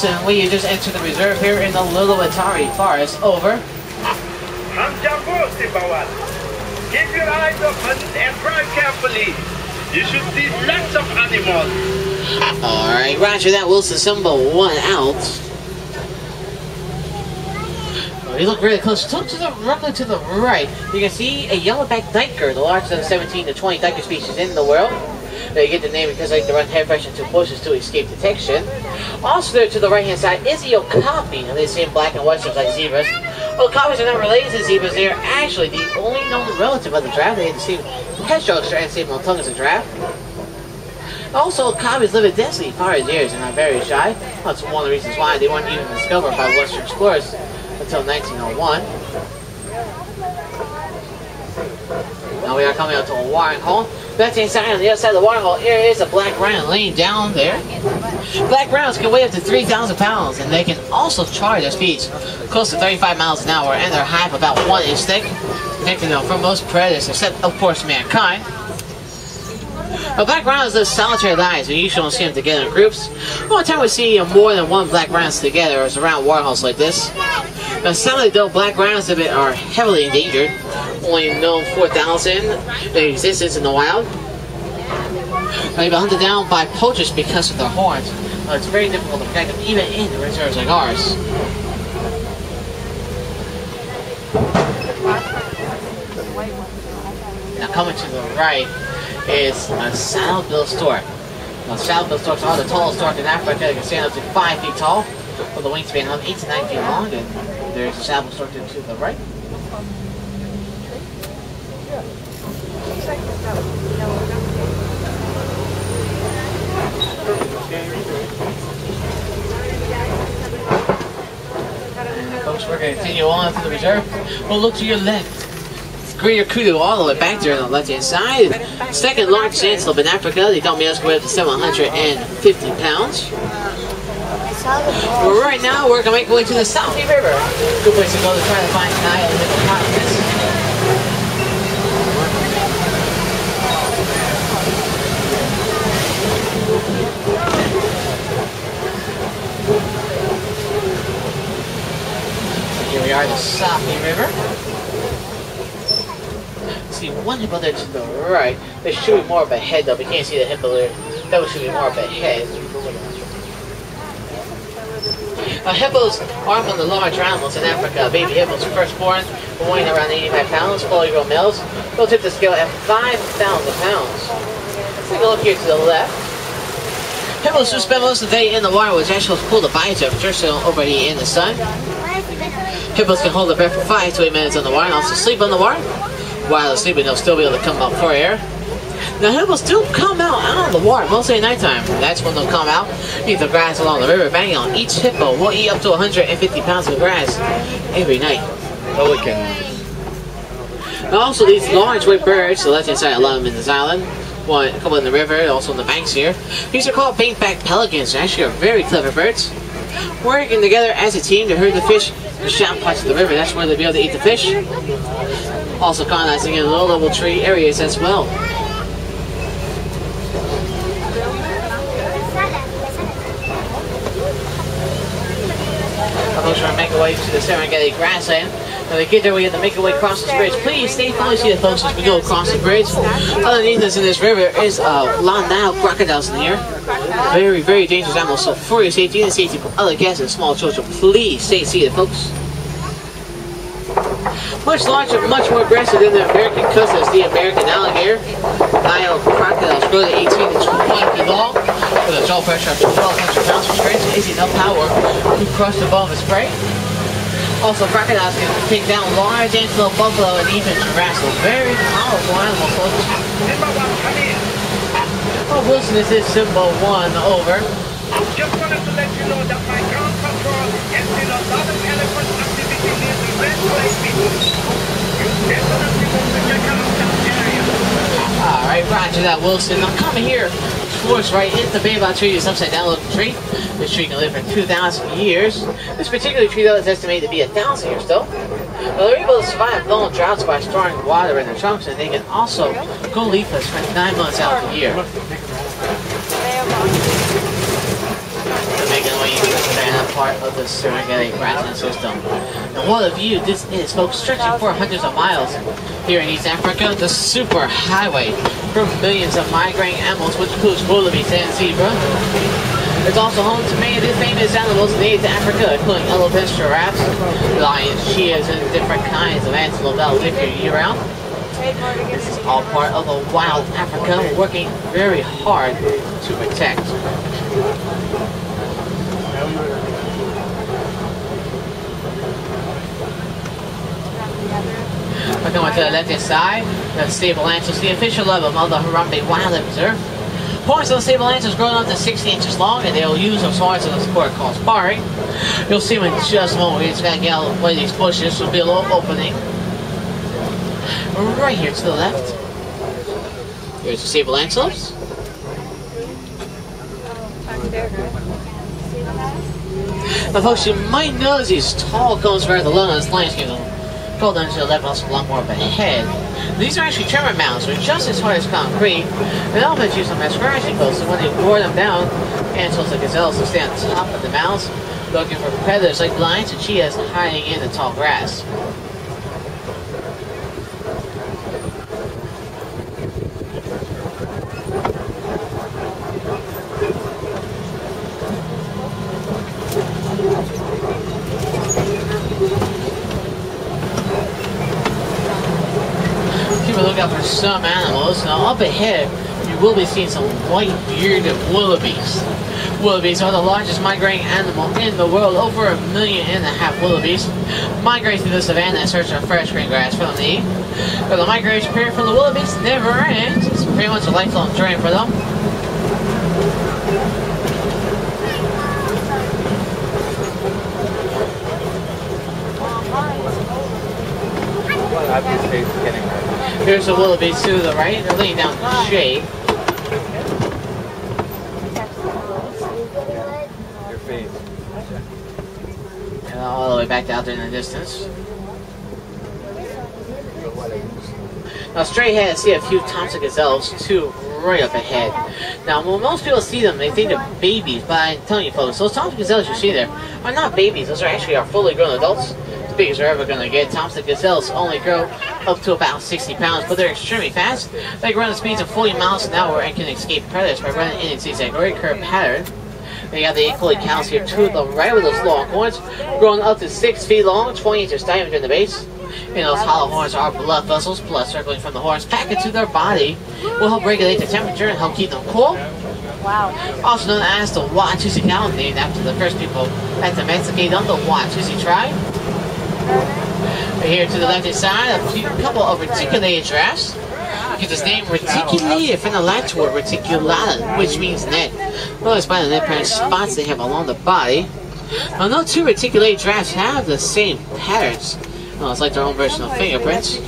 Wilson, we just entered the reserve here in the Little Atari Forest. Over. Keep your eyes open and drive carefully. You should see lots of animals. Alright, roger that, Wilson. Symbol 1 out. Oh, you look really close. Look to the roughly to the right. You can see a yellowback duiker, the largest of the 17 to 20 duiker species in the world. They get the name because they like to run headfirst into bushes to escape detection. Also there to the right hand side is the okapi. Now they see in black and white stripes like zebras. Okapis are not related to zebras. They are actually the only known relative of the giraffe. They have the same head structure and same tongue as a giraffe. Also, okapis live in densely far as years and are very shy. That's one of the reasons why they weren't even discovered by Western explorers until 1901. Now we are coming out to a watering hole. Left hand side, on the other side of the watering hole, here is a black rhino laying down there. Black rhinos can weigh up to 3,000 pounds, and they can also charge their speeds close to 35 miles an hour, and they're high about 1 inch thick, protecting them from most predators, except, of course, mankind. Now, black rhinos live solitary lives, and you usually don't see them together in groups. The only time we see more than one black rhinos together is around water holes like this. Now, sadly though, black rhinos are heavily endangered. Only known 4,000 in existence in the wild. They've been hunted down by poachers because of their horns. It's very difficult to protect them, even in the reserves like ours. Now, coming to the right is a saddle-billed stork. Now, saddle-billed storks are the tallest stork in Africa. They can stand up to 5 feet tall, with a wingspan of 8 to 9 feet long. And there's a saddle-billed stork to the right. And folks, we're going to continue on to the reserve. We'll look to your left. Greater kudu all the way back there on the left hand side. Second largest antelope in Africa. The adult males can weigh up to 750 pounds. Right now, we're going to make our way to the South River. Good place to go to try to find an island with the continents. Here we are, the Safi River. See one hippo there to the right. There should be more of a head though. We can't see the hippo there. That should be more of a head. Hippos are among the large animals in Africa. Baby hippos are first born, weighing around 85 pounds. Fully grown males will tip the scale at 5,000 pounds. Let's take a look here to the left. Hippos who spend most of the day in the water, which actually helps cool the body temperature so don't overheat in the sun. Hippos can hold their breath for 5 to 8 minutes in the water and also sleep on the water. While they're sleeping, they'll still be able to come up for air. Now, hippos do come out of the water, mostly at nighttime. That's when they'll come out, eat the grass along the river bank. On each hippo will eat up to 150 pounds of grass every night. Pelican. Now, also these large white birds, the left-hand side, a lot of them in this island. One, a couple in the river, also in the banks here. These are called paint-back pelicans. They actually are very clever birds. Working together as a team to herd the fish in shallow parts of the river. That's where they'll be able to eat the fish. Also colonizing in low-level tree areas as well. Folks are making way to the Serengeti grassland. When they get there, we have to make our way across this bridge. Please stay fully seated, folks, as we go across the bridge. Underneath us in this river is long Nile crocodiles in here. Very, very dangerous animals. So for your safety and the safety of other guests and small children, please stay seated, folks. Much larger, much more aggressive than the American cousins, the American alligator. Nile crocodiles grow to 18 to 20 feet long with a jaw pressure of 1,200 pounds for strength, easy enough power to crush the bone of its prey. Also, crocodiles can take down large antelope, buffalo, and even giraffes. So very powerful animals, folks. Oh, Wilson, this is symbol 1, over. Just wanted to let you know that my ground patrol has seen a lot of elephant activity near the Red Lake Beach. You definitely want to check out that area. Alright, roger that, Wilson. Now come here. Floors right into the baobab tree, this upside down looking tree. This tree can live for 2,000 years. This particular tree, though, is estimated to be 1,000 years, though. Now, they're able to survive long droughts by storing water in their trunks, and they can also go leafless for 9 months out of the year. Making way part of the Serengeti grassland system. And what a view this is, folks, stretching for hundreds of miles. Here in East Africa, the super highway for millions of migrating animals, which includes wildebeest and zebra. It's also home to many of the famous animals native to Africa, including elephants, giraffes, lions, cheetahs, and different kinds of antelope that live here year-round. This is all part of the wild Africa, working very hard to protect. We're going to the left-hand side, the stable antlers, the official level of the Harambe Wildlife Reserve. Horns of the stable antlers grow up to 60 inches long, and they'll use those horns as a sport called sparring. You'll see them in just a moment. We're just going to get out of the way of these bushes. There'll be a little opening. Right here to the left. Here's the stable antelopes. Now, folks, you might notice these tall cones right at the low on this landscape. Go down to the left, also a lot more of a head. These are actually termite mounds, which are just as hard as concrete. And elephants use them as scratching posts, so when they bore them down, antelopes like gazelles will stay on top of the mounds, looking for predators like lions and cheetahs hiding in the tall grass. Look out for some animals. Now up ahead, you will be seeing some white-bearded wildebeest. Wildebeest are the largest migrating animal in the world. Over 1.5 million wildebeest migrate through the savannah in search of fresh green grass for them to eat. But the migration period for the wildebeest never ends. It's pretty much a lifelong journey for them. Here's the wildebeest to the right. They're laying down in shade. Your face. And all the way back out there in the distance. Now straight ahead, see a few Thompson gazelles, too, right up ahead. Now, when most people see them, they think they're babies, but I'm telling you folks, those Thompson gazelles you see there are not babies. Those are actually our fully grown adults. As big as they're ever going to get. Thompson gazelles only grow up to about 60 pounds, but they're extremely fast. They can run at speeds of 40 miles an hour and can escape predators by running in a zigzag curve pattern. They have the equally cows here to the right with those long horns, growing up to 6 feet long, 20 inches diameter in the base. And those hollow horns are blood vessels. Blood circling from the horns back into their body will help regulate the temperature and help keep them cool. Wow. Also known as the Watusi cow, named after the first people that domesticated them, the Watusi tribe. Here to the left-hand side, a couple of reticulated giraffes. Get this name reticulated from the Latin word reticulatum, which means net. Notice by the net pattern spots they have along the body. Now, no two reticulated giraffes have the same patterns. Well, it's like their own version of fingerprints.